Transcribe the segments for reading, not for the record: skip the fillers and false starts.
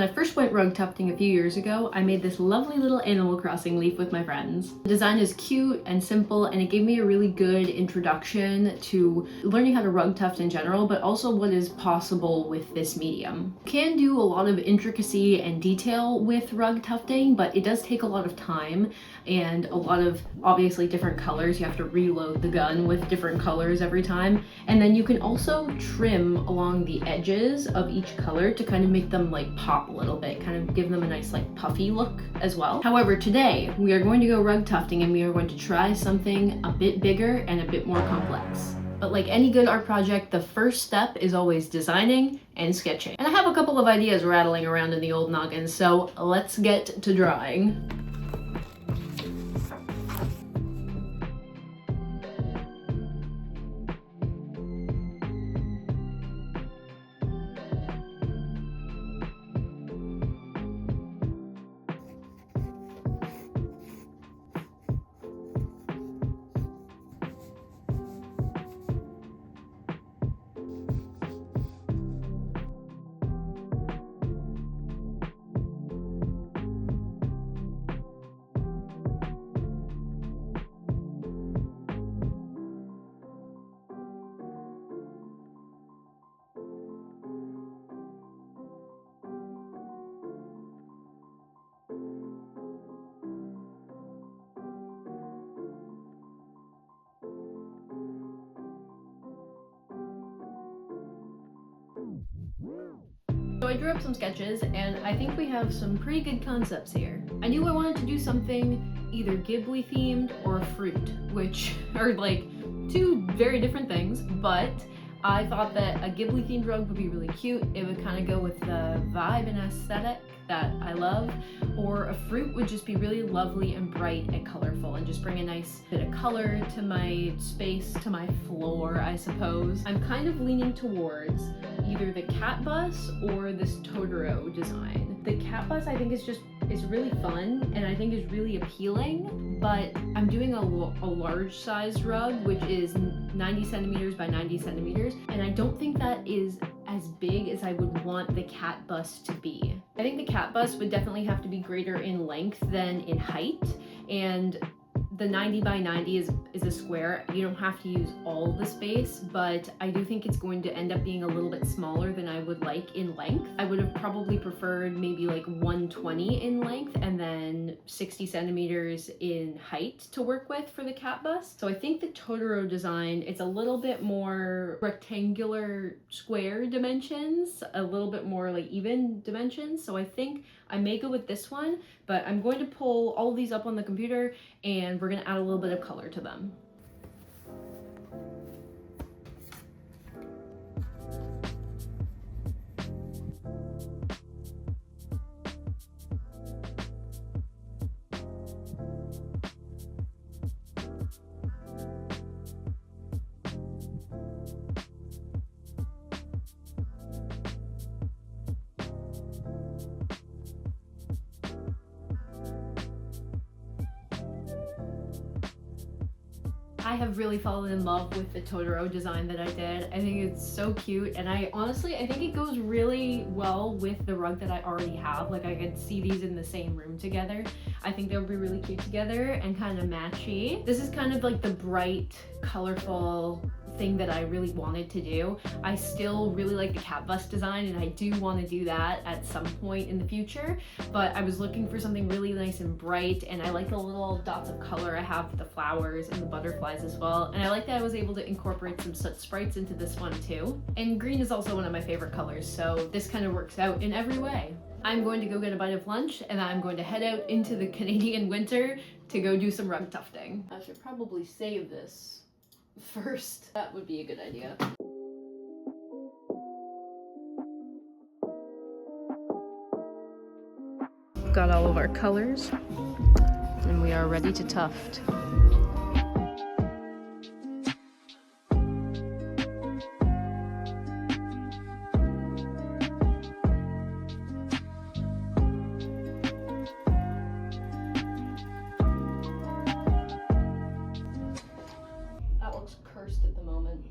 When I first went rug tufting a few years ago, I made this lovely little Animal Crossing leaf with my friends. The design is cute and simple, and it gave me a really good introduction to learning how to rug tuft in general, but also what is possible with this medium. You can do a lot of intricacy and detail with rug tufting, but it does take a lot of time and a lot of obviously different colors. You have to reload the gun with different colors every time. And then you can also trim along the edges of each color to kind of make them like pop a little bit, kind of give them a nice like puffy look as well. However, today we are going to go rug tufting and we are going to try something a bit bigger and a bit more complex. But like any good art project, the first step is always designing and sketching. And I have a couple of ideas rattling around in the old noggin, so let's get to drawing. So I drew up some sketches and I think we have some pretty good concepts here. I knew I wanted to do something either Ghibli themed or fruit, which are like two very different things, but I thought that a Ghibli themed rug would be really cute. It would kind of go with the vibe and aesthetic that I love, or a fruit would just be really lovely and bright and colorful and just bring a nice bit of color to my space, to my floor, I suppose. I'm kind of leaning towards either the cat bus or this Totoro design. The cat bus I think is really fun and I think is really appealing, but I'm doing a large size rug, which is 90 centimeters by 90 centimeters, and I don't think that is as big as I would want the cat bus to be. I think the cat bus would definitely have to be greater in length than in height, and the 90 by 90 is a square. You don't have to use all the space, but I do think it's going to end up being a little bit smaller than I would like in length. I would have probably preferred maybe like 120 in length and then 60 centimeters in height to work with for the cat bus. So I think the Totoro design, it's a little bit more rectangular square dimensions, a little bit more like even dimensions. So I think I may go with this one, but I'm going to pull all of these up on the computer and we're gonna add a little bit of color to them. I have really fallen in love with the Totoro design that I did. I think it's so cute, and I think it goes really well with the rug that I already have. Like I could see these in the same room together. I think they'll be really cute together and kind of matchy. This is kind of like the bright, colorful thing that I really wanted to do. I still really like the cat bus design and I do want to do that at some point in the future, but I was looking for something really nice and bright, and I like the little dots of color I have with the flowers and the butterflies as well, and I like that I was able to incorporate some soot sprites into this one too. And green is also one of my favorite colors, so this kind of works out in every way. I'm going to go get a bite of lunch and I'm going to head out into the Canadian winter to go do some rug tufting. I should probably save this first. That would be a good idea. Got all of our colors and we are ready to tuft. Cursed at the moment.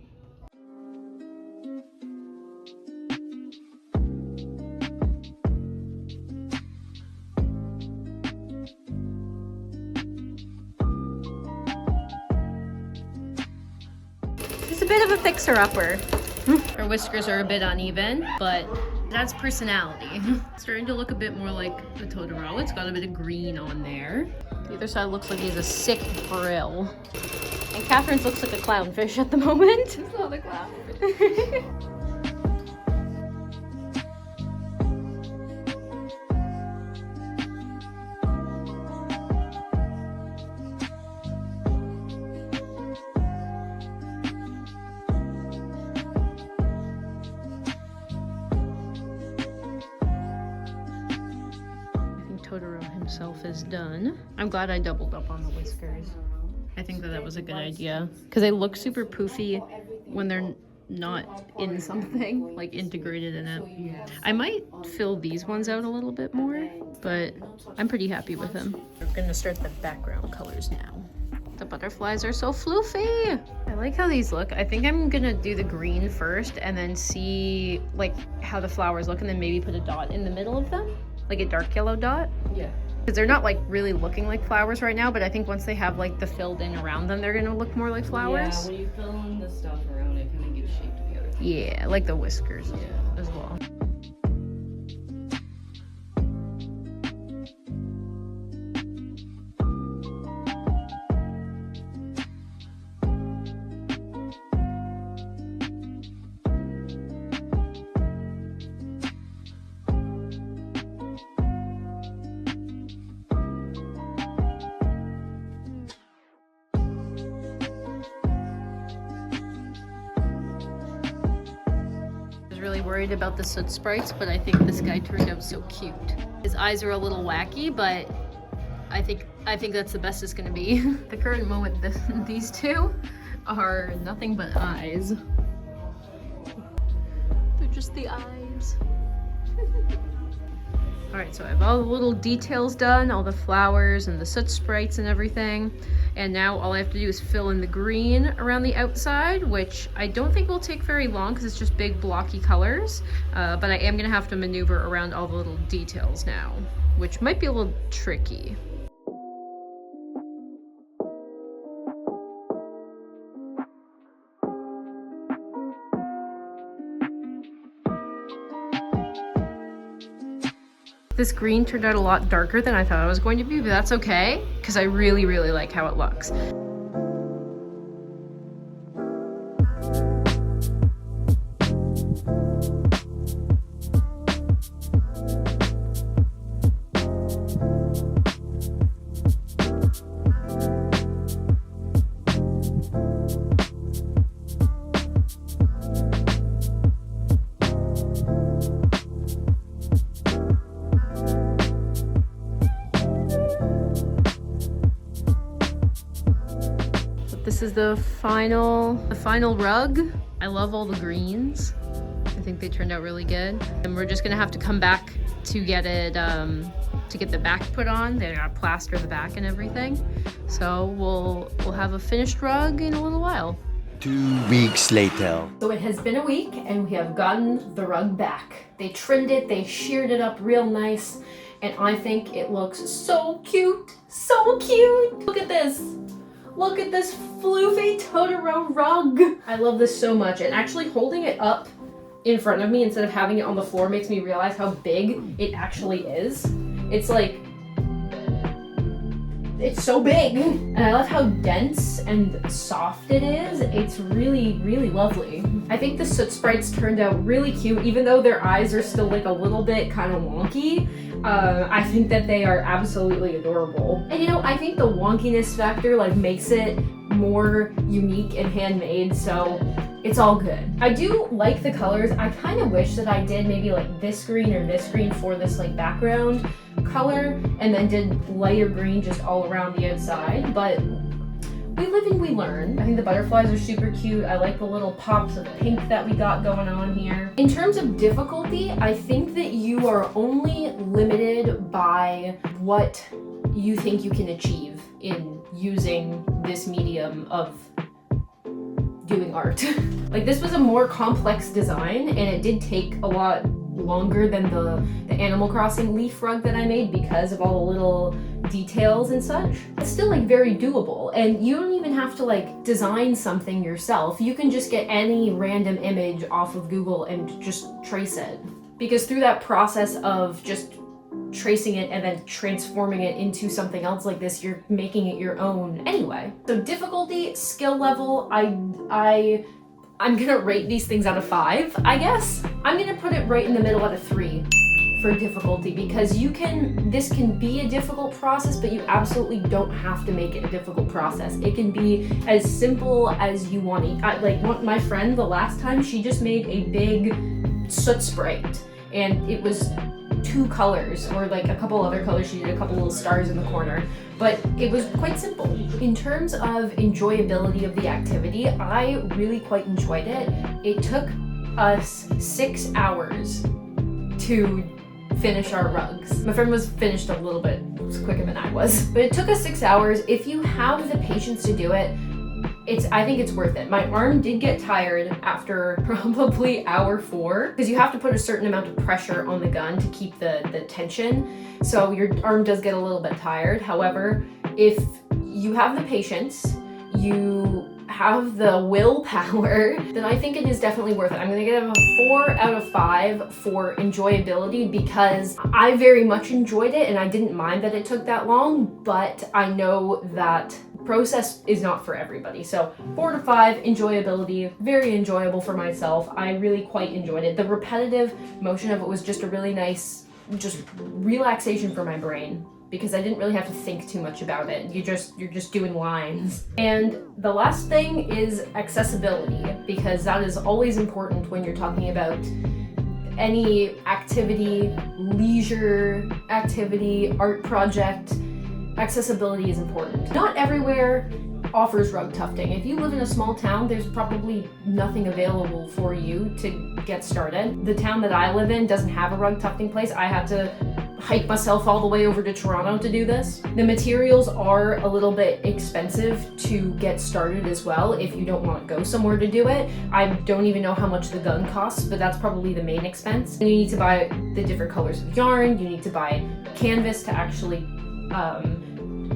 bit of a fixer-upper. Her whiskers are a bit uneven, but that's personality. It's starting to look a bit more like the Totoro. It's got a bit of green on there. The other side looks like he has a sick frill. And Catherine's looks like a clownfish at the moment. It's not a clownfish. Totoro himself is done. I'm glad I doubled up on the whiskers. I think that was a good idea because they look super poofy when they're not in something, like integrated in it. I might fill these ones out a little bit more, but I'm pretty happy with them. We're gonna start the background colors now. The butterflies are so floofy. I like how these look. I think I'm gonna do the green first and then see like how the flowers look and then maybe put a dot in the middle of them. Like a dark yellow dot? Yeah. Because they're not like really looking like flowers right now, but I think once they have like the filled in around them, they're gonna look more like flowers. Yeah, when you fill in the stuff around it, kind of gives shape to the other thing. Yeah, like the whiskers as well. Really worried about the soot sprites, but I think this guy turned out so cute. His eyes are a little wacky, but I think that's the best it's gonna be. The current moment, these two are nothing but eyes. They're just the eyes. All right, so I have all the little details done, all the flowers and the soot sprites and everything. And now all I have to do is fill in the green around the outside, which I don't think will take very long because it's just big blocky colors. But I am gonna have to maneuver around all the little details now, which might be a little tricky. This green turned out a lot darker than I thought it was going to be, but that's okay, because I really, really like how it looks. This is the final rug. I love all the greens. I think they turned out really good. And we're just gonna have to come back to get it, to get the back put on. They gotta plaster the back and everything. So we'll have a finished rug in a little while. 2 weeks later. So it has been a week and we have gotten the rug back. They trimmed it, they sheared it up real nice, and I think it looks so cute, so cute. Look at this. Look at this floofy Totoro rug. I love this so much, and actually holding it up in front of me instead of having it on the floor makes me realize how big it actually is. It's like, it's so big. And I love how dense and soft it is. It's really, really lovely. I think the soot sprites turned out really cute, even though their eyes are still like a little bit kind of wonky. I think that they are absolutely adorable. And you know, I think the wonkiness factor like makes it more unique and handmade, so it's all good. I do like the colors. I kind of wish that I did maybe like this green or this green for this like background color, and then did lighter green just all around the outside, but we live and we learn. I think the butterflies are super cute. I like the little pops of pink that we got going on here. In terms of difficulty, I think that you are only limited by what you think you can achieve in using this medium of doing art. Like, this was a more complex design and it did take a lot longer than the Animal Crossing leaf rug that I made because of all the little details and such. It's still like very doable, and you don't even have to like design something yourself. You can just get any random image off of Google and just trace it. Because through that process of just tracing it and then transforming it into something else like this, you're making it your own anyway. So difficulty, skill level, I'm gonna rate these things out of 5, I guess. I'm gonna put it right in the middle out of 3 for difficulty, because this can be a difficult process, but you absolutely don't have to make it a difficult process. It can be as simple as you want it. Like my friend, the last time, she just made a big soot sprite, and it was 2 colors, or like a couple other colors. She did a couple little stars in the corner, but it was quite simple. In terms of enjoyability of the activity, I really quite enjoyed it. It took us 6 hours to finish our rugs. My friend was finished a little bit quicker than I was, but it took us 6 hours. If you have the patience to do it, I think it's worth it. My arm did get tired after probably hour 4, because you have to put a certain amount of pressure on the gun to keep the tension. So your arm does get a little bit tired. However, if you have the patience, you have the willpower, then I think it is definitely worth it. I'm gonna give it a 4 out of 5 for enjoyability, because I very much enjoyed it and I didn't mind that it took that long, but I know that process is not for everybody. So 4 to 5, enjoyability, very enjoyable for myself. I really quite enjoyed it. The repetitive motion of it was just a really nice, just relaxation for my brain, because I didn't really have to think too much about it. You're just doing lines. And the last thing is accessibility, because that is always important when you're talking about any activity, leisure activity, art project. Accessibility is important. Not everywhere offers rug tufting. If you live in a small town, there's probably nothing available for you to get started. The town that I live in doesn't have a rug tufting place. I had to hike myself all the way over to Toronto to do this. The materials are a little bit expensive to get started as well if you don't want to go somewhere to do it. I don't even know how much the gun costs, but that's probably the main expense. And you need to buy the different colors of yarn, you need to buy canvas to actually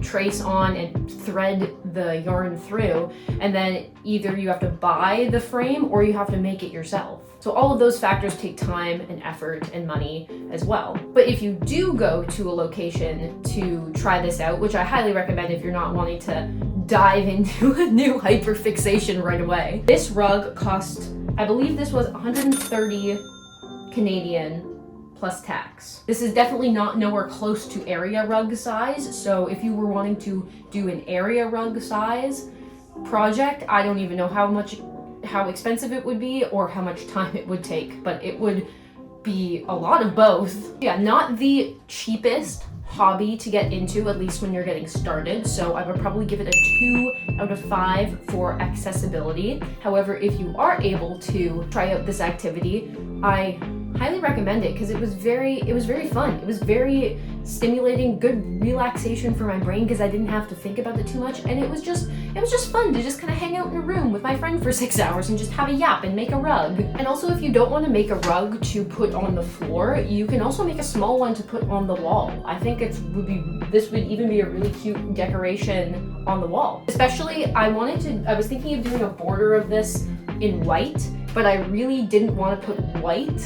trace on and thread the yarn through, and then either you have to buy the frame or you have to make it yourself. So all of those factors take time and effort and money as well. But if you do go to a location to try this out, which I highly recommend if you're not wanting to dive into a new hyperfixation right away, this rug cost, I believe this was 130 Canadian plus tax. This is definitely not nowhere close to area rug size, so if you were wanting to do an area rug size project, I don't even know how expensive it would be or how much time it would take, but it would be a lot of both. Yeah, not the cheapest hobby to get into, at least when you're getting started, so I would probably give it a 2 out of 5 for accessibility. However, if you are able to try out this activity, I highly recommend it, because it was very fun. It was very stimulating, good relaxation for my brain, because I didn't have to think about it too much, and it was just fun to just kind of hang out in a room with my friend for 6 hours and just have a yap and make a rug. And also, if you don't want to make a rug to put on the floor, you can also make a small one to put on the wall. I think this would even be a really cute decoration on the wall. Especially, I was thinking of doing a border of this in white, but I really didn't want to put white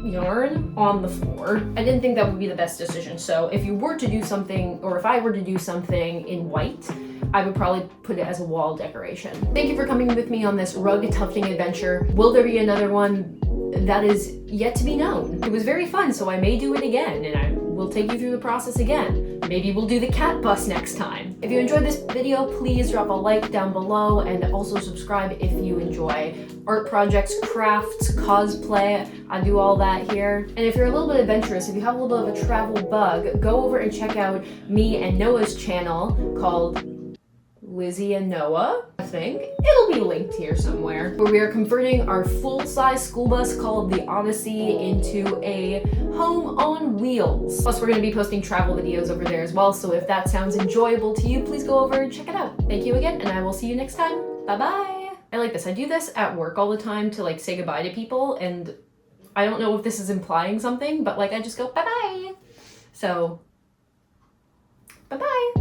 yarn on the floor. I didn't think that would be the best decision. So if you were to do something, or if I were to do something in white, I would probably put it as a wall decoration. Thank you for coming with me on this rug tufting adventure. Will there be another one? That is yet to be known. It was very fun, so I may do it again, and I will take you through the process again. Maybe we'll do the cat bus next time. If you enjoyed this video, please drop a like down below, and also subscribe if you enjoy art projects, crafts, cosplay. I do all that here. And if you're a little bit adventurous, if you have a little bit of a travel bug, go over and check out me and Noah's channel called Lizzie and Noah, I think. It'll be linked here somewhere, where we are converting our full-size school bus called the Odyssey into a home on wheels. Plus, we're going to be posting travel videos over there as well, so if that sounds enjoyable to you, please go over and check it out. Thank you again, and I will see you next time. Bye-bye! I like this. I do this at work all the time to like say goodbye to people, and I don't know if this is implying something, but like I just go bye-bye. So, bye-bye.